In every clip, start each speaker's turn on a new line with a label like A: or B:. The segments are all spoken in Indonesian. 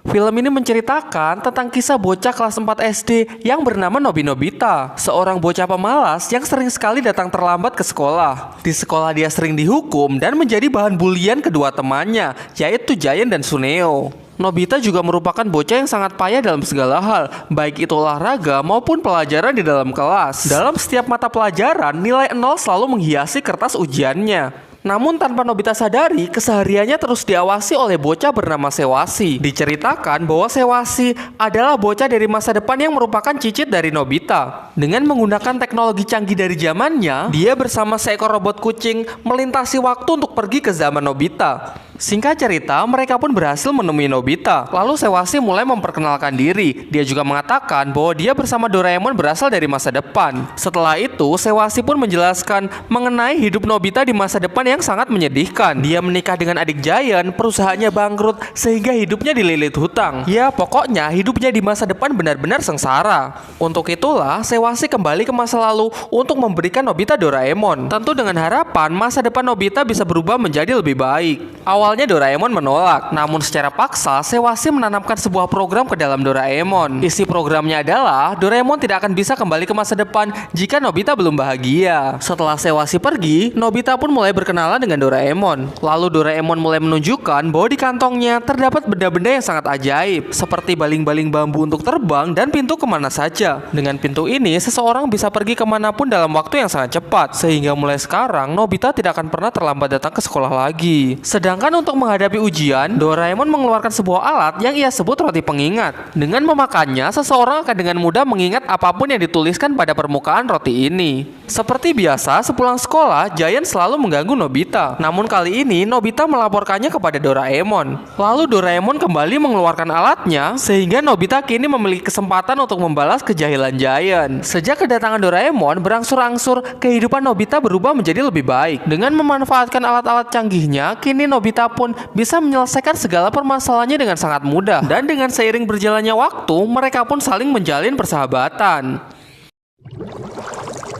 A: Film ini menceritakan tentang kisah bocah kelas 4 SD yang bernama Nobita, seorang bocah pemalas yang sering sekali datang terlambat ke sekolah. Di sekolah dia sering dihukum dan menjadi bahan bulian kedua temannya, yaitu Giant dan Suneo. Nobita juga merupakan bocah yang sangat payah dalam segala hal, baik itu olahraga maupun pelajaran di dalam kelas. Dalam setiap mata pelajaran, nilai 0 selalu menghiasi kertas ujiannya. Namun tanpa Nobita sadari, kesehariannya terus diawasi oleh bocah bernama Sewasi. Diceritakan bahwa Sewasi adalah bocah dari masa depan yang merupakan cicit dari Nobita. Dengan menggunakan teknologi canggih dari zamannya, dia bersama seekor robot kucing melintasi waktu untuk pergi ke zaman Nobita. Singkat cerita, mereka pun berhasil menemui Nobita. Lalu Sewasi mulai memperkenalkan diri. Dia juga mengatakan bahwa dia bersama Doraemon berasal dari masa depan. Setelah itu, Sewasi pun menjelaskan mengenai hidup Nobita di masa depan yang sangat menyedihkan. Dia menikah dengan adik Giant, perusahaannya bangkrut, sehingga hidupnya dililit hutang. Ya, pokoknya hidupnya di masa depan benar-benar sengsara. Untuk itulah, Sewasi kembali ke masa lalu untuk memberikan Nobita Doraemon. Tentu dengan harapan masa depan Nobita bisa berubah menjadi lebih baik. Awalnya Doraemon menolak, namun secara paksa Sewasi menanamkan sebuah program ke dalam Doraemon. Isi programnya adalah Doraemon tidak akan bisa kembali ke masa depan jika Nobita belum bahagia. Setelah Sewasi pergi, Nobita pun mulai berkenalan dengan Doraemon. Lalu Doraemon mulai menunjukkan bahwa di kantongnya terdapat benda-benda yang sangat ajaib, seperti baling-baling bambu untuk terbang dan pintu kemana saja. Dengan pintu ini, seseorang bisa pergi kemanapun dalam waktu yang sangat cepat, sehingga mulai sekarang Nobita tidak akan pernah terlambat datang ke sekolah lagi. Sedangkan untuk menghadapi ujian, Doraemon mengeluarkan sebuah alat yang ia sebut roti pengingat. Dengan memakannya, seseorang akan dengan mudah mengingat apapun yang dituliskan pada permukaan roti ini. Seperti biasa, sepulang sekolah, Giant selalu mengganggu Nobita. Namun kali ini, Nobita melaporkannya kepada Doraemon. Lalu Doraemon kembali mengeluarkan alatnya, sehingga Nobita kini memiliki kesempatan untuk membalas kejahilan Giant. Sejak kedatangan Doraemon, berangsur-angsur kehidupan Nobita berubah menjadi lebih baik. Dengan memanfaatkan alat-alat canggihnya, kini Nobita pun bisa menyelesaikan segala permasalahannya dengan sangat mudah. Dan dengan seiring berjalannya waktu, mereka pun saling menjalin persahabatan.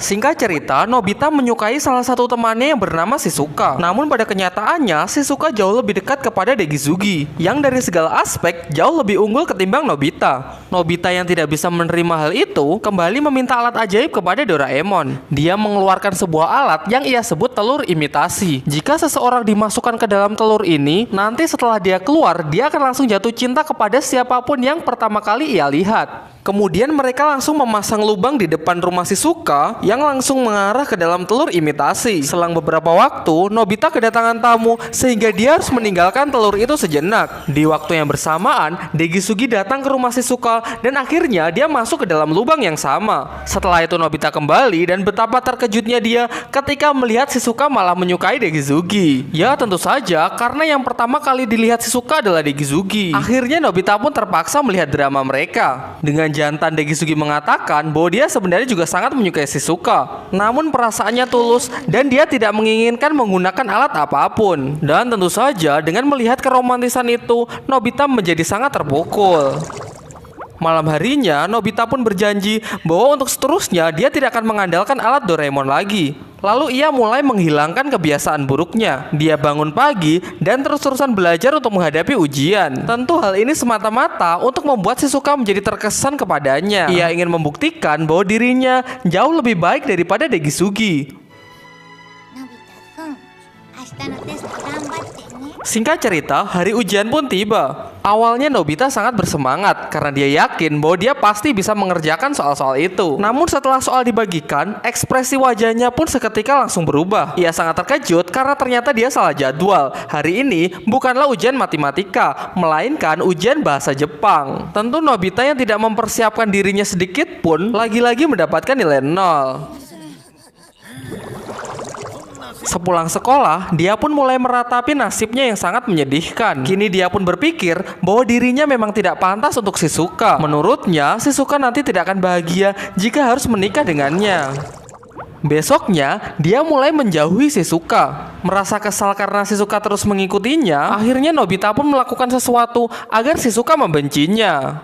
A: Singkat cerita, Nobita menyukai salah satu temannya yang bernama Shizuka. Namun pada kenyataannya, Shizuka jauh lebih dekat kepada Degizugi, yang dari segala aspek jauh lebih unggul ketimbang Nobita. Nobita yang tidak bisa menerima hal itu, kembali meminta alat ajaib kepada Doraemon. Dia mengeluarkan sebuah alat yang ia sebut telur imitasi. Jika seseorang dimasukkan ke dalam telur ini, nanti setelah dia keluar, dia akan langsung jatuh cinta kepada siapapun yang pertama kali ia lihat. Kemudian mereka langsung memasang lubang di depan rumah Shizuka yang langsung mengarah ke dalam telur imitasi. Selang beberapa waktu, Nobita kedatangan tamu sehingga dia harus meninggalkan telur itu sejenak. Di waktu yang bersamaan, Degizugi datang ke rumah Shizuka dan akhirnya dia masuk ke dalam lubang yang sama. Setelah itu Nobita kembali dan betapa terkejutnya dia ketika melihat Shizuka malah menyukai Degizugi. Ya tentu saja, karena yang pertama kali dilihat Shizuka adalah Degizugi. Akhirnya Nobita pun terpaksa melihat drama mereka. Dengan jantan, Degizugi mengatakan bahwa dia sebenarnya juga sangat menyukai Shizuka. Namun perasaannya tulus dan dia tidak menginginkan menggunakan alat apapun. Dan tentu saja dengan melihat keromantisan itu, Nobita menjadi sangat terpukul. Malam harinya, Nobita pun berjanji bahwa untuk seterusnya dia tidak akan mengandalkan alat Doraemon lagi. Lalu ia mulai menghilangkan kebiasaan buruknya. Dia bangun pagi dan terus-terusan belajar untuk menghadapi ujian. Tentu hal ini semata-mata untuk membuat Shizuka menjadi terkesan kepadanya. Ia ingin membuktikan bahwa dirinya jauh lebih baik daripada Degizugi. Singkat cerita, hari ujian pun tiba. Awalnya Nobita sangat bersemangat karena dia yakin bahwa dia pasti bisa mengerjakan soal-soal itu. Namun setelah soal dibagikan, ekspresi wajahnya pun seketika langsung berubah. Ia sangat terkejut karena ternyata dia salah jadwal. Hari ini bukanlah ujian matematika, melainkan ujian bahasa Jepang. Tentu Nobita yang tidak mempersiapkan dirinya sedikit pun lagi-lagi mendapatkan nilai 0. Sepulang sekolah, dia pun mulai meratapi nasibnya yang sangat menyedihkan. Kini dia pun berpikir bahwa dirinya memang tidak pantas untuk Shizuka. Menurutnya, Shizuka nanti tidak akan bahagia jika harus menikah dengannya. Besoknya, dia mulai menjauhi Shizuka. Merasa kesal karena Shizuka terus mengikutinya, akhirnya Nobita pun melakukan sesuatu agar Shizuka membencinya.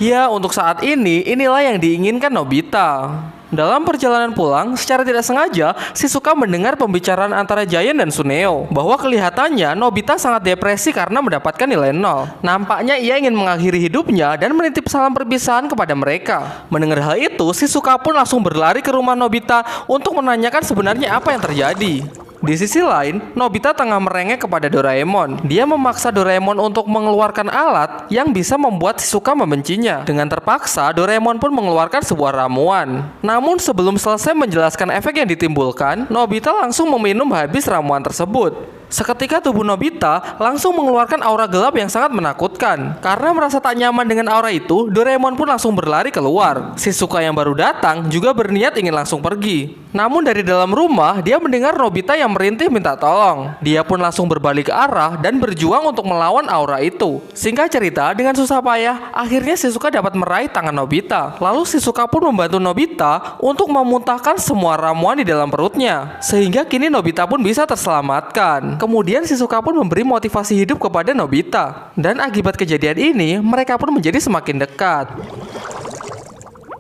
A: Ya, untuk saat ini, inilah yang diinginkan Nobita. Dalam perjalanan pulang, secara tidak sengaja, Shizuka mendengar pembicaraan antara Giant dan Suneo bahwa kelihatannya Nobita sangat depresi karena mendapatkan nilai 0. Nampaknya ia ingin mengakhiri hidupnya dan menitip salam perpisahan kepada mereka. Mendengar hal itu, Shizuka pun langsung berlari ke rumah Nobita untuk menanyakan sebenarnya apa yang terjadi. Di sisi lain, Nobita tengah merengek kepada Doraemon. Dia memaksa Doraemon untuk mengeluarkan alat yang bisa membuat Shizuka membencinya. Dengan terpaksa, Doraemon pun mengeluarkan sebuah ramuan. Namun sebelum selesai menjelaskan efek yang ditimbulkan, Nobita langsung meminum habis ramuan tersebut. Seketika tubuh Nobita langsung mengeluarkan aura gelap yang sangat menakutkan. Karena merasa tak nyaman dengan aura itu, Doraemon pun langsung berlari keluar. Shizuka yang baru datang juga berniat ingin langsung pergi. Namun dari dalam rumah, dia mendengar Nobita yang merintih minta tolong. Dia pun langsung berbalik arah dan berjuang untuk melawan aura itu. Singkat cerita, dengan susah payah, akhirnya Shizuka dapat meraih tangan Nobita. Lalu Shizuka pun membantu Nobita untuk memuntahkan semua ramuan di dalam perutnya. Sehingga kini Nobita pun bisa terselamatkan. Kemudian Shizuka pun memberi motivasi hidup kepada Nobita. Dan akibat kejadian ini, mereka pun menjadi semakin dekat.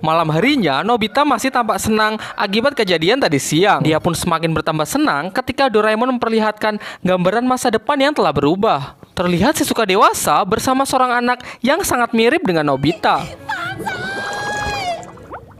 A: Malam harinya, Nobita masih tampak senang akibat kejadian tadi siang. Dia pun semakin bertambah senang ketika Doraemon memperlihatkan gambaran masa depan yang telah berubah. Terlihat Shizuka dewasa bersama seorang anak yang sangat mirip dengan Nobita.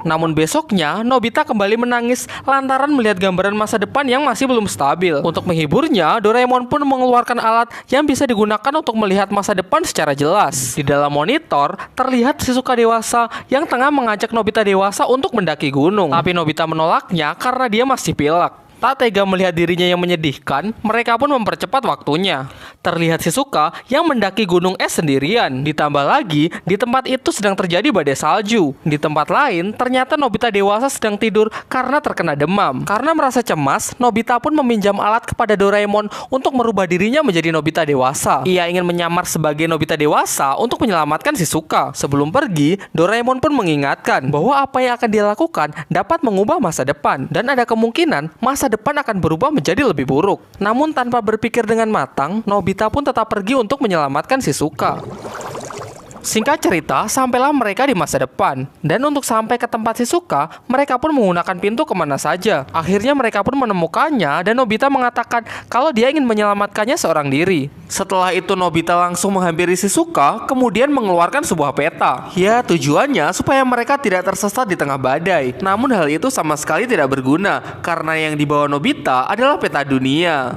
A: Namun besoknya, Nobita kembali menangis lantaran melihat gambaran masa depan yang masih belum stabil. Untuk menghiburnya, Doraemon pun mengeluarkan alat yang bisa digunakan untuk melihat masa depan secara jelas. Di dalam monitor, terlihat Shizuka dewasa yang tengah mengajak Nobita dewasa untuk mendaki gunung. Tapi Nobita menolaknya karena dia masih pilek. Tak tega melihat dirinya yang menyedihkan, mereka pun mempercepat waktunya. Terlihat Shizuka yang mendaki gunung es sendirian. Ditambah lagi, di tempat itu sedang terjadi badai salju. Di tempat lain, ternyata Nobita dewasa sedang tidur karena terkena demam. Karena merasa cemas, Nobita pun meminjam alat kepada Doraemon untuk merubah dirinya menjadi Nobita dewasa. Ia ingin menyamar sebagai Nobita dewasa untuk menyelamatkan Shizuka. Sebelum pergi, Doraemon pun mengingatkan bahwa apa yang akan dia lakukan dapat mengubah masa depan. Dan ada kemungkinan masa depan akan berubah menjadi lebih buruk. Namun tanpa berpikir dengan matang, Nobita pun tetap pergi untuk menyelamatkan Shizuka. Singkat cerita, sampailah mereka di masa depan. Dan untuk sampai ke tempat Shizuka, mereka pun menggunakan pintu kemana saja. Akhirnya mereka pun menemukannya dan Nobita mengatakan kalau dia ingin menyelamatkannya seorang diri. Setelah itu Nobita langsung menghampiri Shizuka, kemudian mengeluarkan sebuah peta. Ya, tujuannya supaya mereka tidak tersesat di tengah badai. Namun hal itu sama sekali tidak berguna, karena yang dibawa Nobita adalah peta dunia.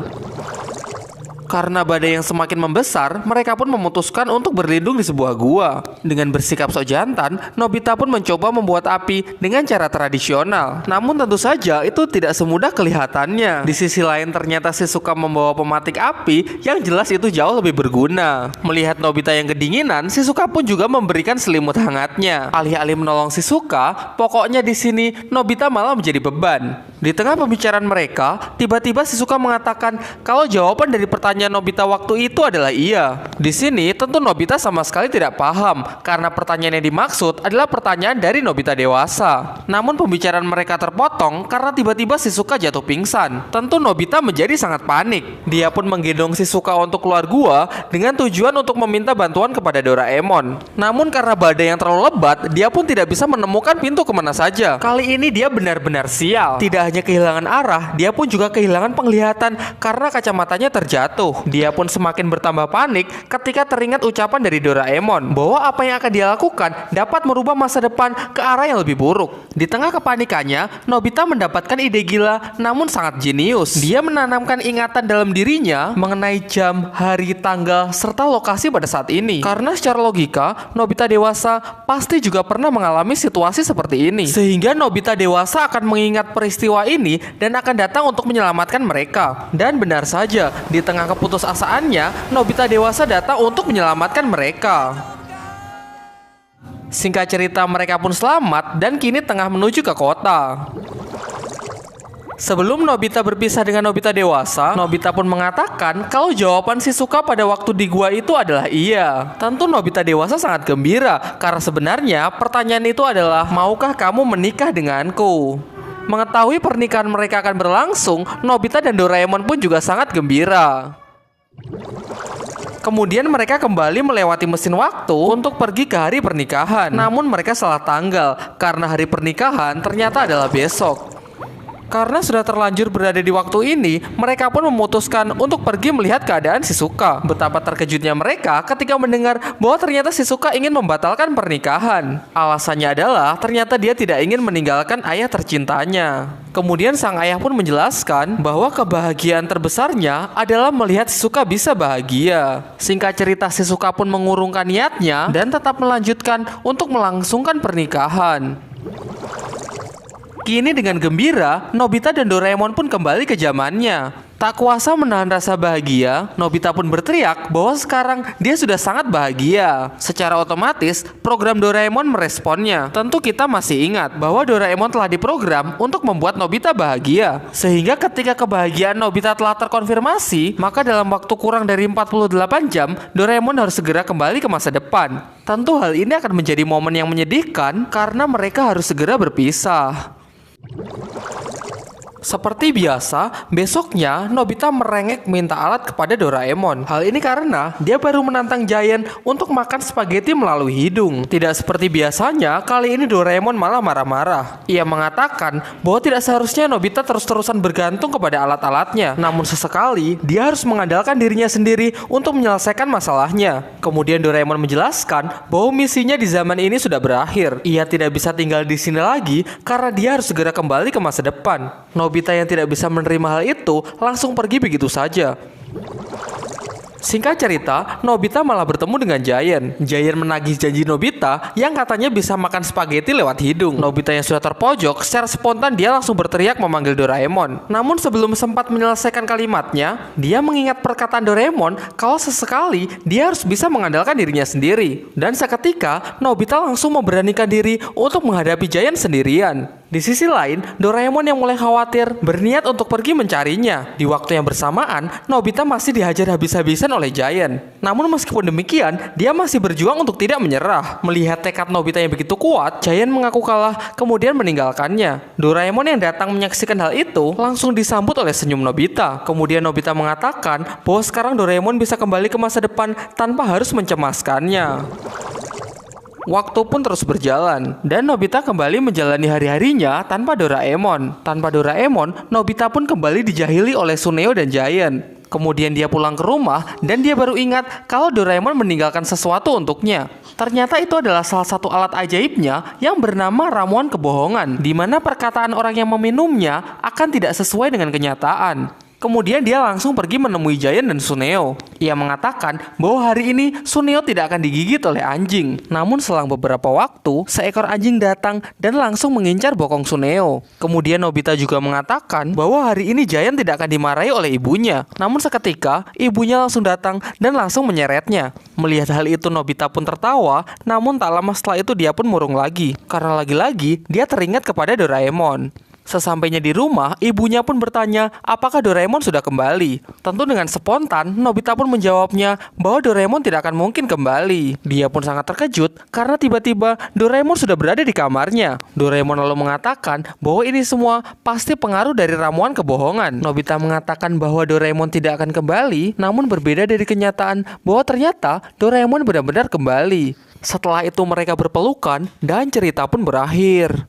A: Karena badai yang semakin membesar, mereka pun memutuskan untuk berlindung di sebuah gua. Dengan bersikap sok jantan, Nobita pun mencoba membuat api dengan cara tradisional. Namun tentu saja itu tidak semudah kelihatannya. Di sisi lain ternyata Shizuka membawa pematik api yang jelas itu jauh lebih berguna. Melihat Nobita yang kedinginan, Shizuka pun juga memberikan selimut hangatnya. Alih-alih menolong Shizuka, pokoknya di sini Nobita malah menjadi beban. Di tengah pembicaraan mereka, tiba-tiba Shizuka mengatakan kalau jawaban dari pertanyaan Nobita waktu itu adalah iya. Di sini tentu Nobita sama sekali tidak paham karena pertanyaan yang dimaksud adalah pertanyaan dari Nobita dewasa. Namun pembicaraan mereka terpotong karena tiba-tiba Shizuka jatuh pingsan. Tentu Nobita menjadi sangat panik. Dia pun menggendong Shizuka untuk keluar gua dengan tujuan untuk meminta bantuan kepada Doraemon. Namun karena badai yang terlalu lebat, dia pun tidak bisa menemukan pintu kemana saja. Kali ini dia benar-benar sial. Tidak hanya kehilangan arah, dia pun juga kehilangan penglihatan karena kacamatanya terjatuh. Dia pun semakin bertambah panik ketika teringat ucapan dari Doraemon bahwa apa yang akan dia lakukan dapat merubah masa depan ke arah yang lebih buruk. Di tengah kepanikannya, Nobita mendapatkan ide gila namun sangat jenius. Dia menanamkan ingatan dalam dirinya mengenai jam, hari, tanggal, serta lokasi pada saat ini. Karena secara logika, Nobita dewasa pasti juga pernah mengalami situasi seperti ini. Sehingga Nobita dewasa akan mengingat peristiwa ini dan akan datang untuk menyelamatkan mereka. Dan benar saja, di tengah keputusasaannya, Nobita dewasa datang untuk menyelamatkan mereka. Singkat cerita, mereka pun selamat dan kini tengah menuju ke kota. Sebelum Nobita berpisah dengan Nobita dewasa, Nobita pun mengatakan kalau jawaban Shizuka pada waktu di gua itu adalah iya. Tentu Nobita dewasa sangat gembira karena sebenarnya pertanyaan itu adalah maukah kamu menikah denganku? Mengetahui pernikahan mereka akan berlangsung, Nobita dan Doraemon pun juga sangat gembira. Kemudian mereka kembali melewati mesin waktu untuk pergi ke hari pernikahan. Namun mereka salah tanggal karena hari pernikahan ternyata adalah besok. Karena sudah terlanjur berada di waktu ini, mereka pun memutuskan untuk pergi melihat keadaan Shizuka. Betapa terkejutnya mereka ketika mendengar bahwa ternyata Shizuka ingin membatalkan pernikahan. Alasannya adalah ternyata dia tidak ingin meninggalkan ayah tercintanya. Kemudian sang ayah pun menjelaskan bahwa kebahagiaan terbesarnya adalah melihat Shizuka bisa bahagia. Singkat cerita, Shizuka pun mengurungkan niatnya dan tetap melanjutkan untuk melangsungkan pernikahan. Kini dengan gembira, Nobita dan Doraemon pun kembali ke zamannya. Tak kuasa menahan rasa bahagia, Nobita pun berteriak bahwa sekarang dia sudah sangat bahagia. Secara otomatis, program Doraemon meresponnya. Tentu kita masih ingat bahwa Doraemon telah diprogram untuk membuat Nobita bahagia. Sehingga ketika kebahagiaan Nobita telah terkonfirmasi, maka dalam waktu kurang dari 48 jam, Doraemon harus segera kembali ke masa depan. Tentu hal ini akan menjadi momen yang menyedihkan karena mereka harus segera berpisah. Seperti biasa, besoknya Nobita merengek minta alat kepada Doraemon. Hal ini karena dia baru menantang Giant untuk makan spaghetti melalui hidung. Tidak seperti biasanya, kali ini Doraemon malah marah-marah. Ia mengatakan bahwa tidak seharusnya Nobita terus-terusan bergantung kepada alat-alatnya. Namun sesekali, dia harus mengandalkan dirinya sendiri untuk menyelesaikan masalahnya. Kemudian Doraemon menjelaskan bahwa misinya di zaman ini sudah berakhir. Ia tidak bisa tinggal di sini lagi karena dia harus segera kembali ke masa depan. Nobita yang tidak bisa menerima hal itu langsung pergi begitu saja. Singkat cerita, Nobita malah bertemu dengan Giant. Giant menagih janji Nobita yang katanya bisa makan spaghetti lewat hidung. Nobita yang sudah terpojok, secara spontan dia langsung berteriak memanggil Doraemon. Namun sebelum sempat menyelesaikan kalimatnya, dia mengingat perkataan Doraemon kalau sesekali dia harus bisa mengandalkan dirinya sendiri. Dan seketika, Nobita langsung memberanikan diri untuk menghadapi Giant sendirian. Di sisi lain, Doraemon yang mulai khawatir berniat untuk pergi mencarinya. Di waktu yang bersamaan, Nobita masih dihajar habis-habisan oleh Giant. Namun meskipun demikian, dia masih berjuang untuk tidak menyerah. Melihat tekad Nobita yang begitu kuat, Giant mengaku kalah kemudian meninggalkannya. Doraemon yang datang menyaksikan hal itu langsung disambut oleh senyum Nobita. Kemudian Nobita mengatakan bahwa sekarang Doraemon bisa kembali ke masa depan tanpa harus mencemaskannya. Waktu pun terus berjalan, dan Nobita kembali menjalani hari-harinya tanpa Doraemon. Tanpa Doraemon, Nobita pun kembali dijahili oleh Suneo dan Giant. Kemudian dia pulang ke rumah, dan dia baru ingat kalau Doraemon meninggalkan sesuatu untuknya. Ternyata itu adalah salah satu alat ajaibnya yang bernama ramuan kebohongan, di mana perkataan orang yang meminumnya akan tidak sesuai dengan kenyataan. Kemudian dia langsung pergi menemui Giant dan Suneo. Ia mengatakan bahwa hari ini Suneo tidak akan digigit oleh anjing. Namun selang beberapa waktu, seekor anjing datang dan langsung mengincar bokong Suneo. Kemudian Nobita juga mengatakan bahwa hari ini Giant tidak akan dimarahi oleh ibunya. Namun seketika, ibunya langsung datang dan langsung menyeretnya. Melihat hal itu, Nobita pun tertawa. Namun tak lama setelah itu dia pun murung lagi. Karena lagi-lagi dia teringat kepada Doraemon. Sesampainya di rumah, ibunya pun bertanya apakah Doraemon sudah kembali. Tentu dengan spontan, Nobita pun menjawabnya bahwa Doraemon tidak akan mungkin kembali. Dia pun sangat terkejut karena tiba-tiba Doraemon sudah berada di kamarnya. Doraemon lalu mengatakan bahwa ini semua pasti pengaruh dari ramuan kebohongan. Nobita mengatakan bahwa Doraemon tidak akan kembali, namun berbeda dari kenyataan bahwa ternyata Doraemon benar-benar kembali. Setelah itu mereka berpelukan dan cerita pun berakhir.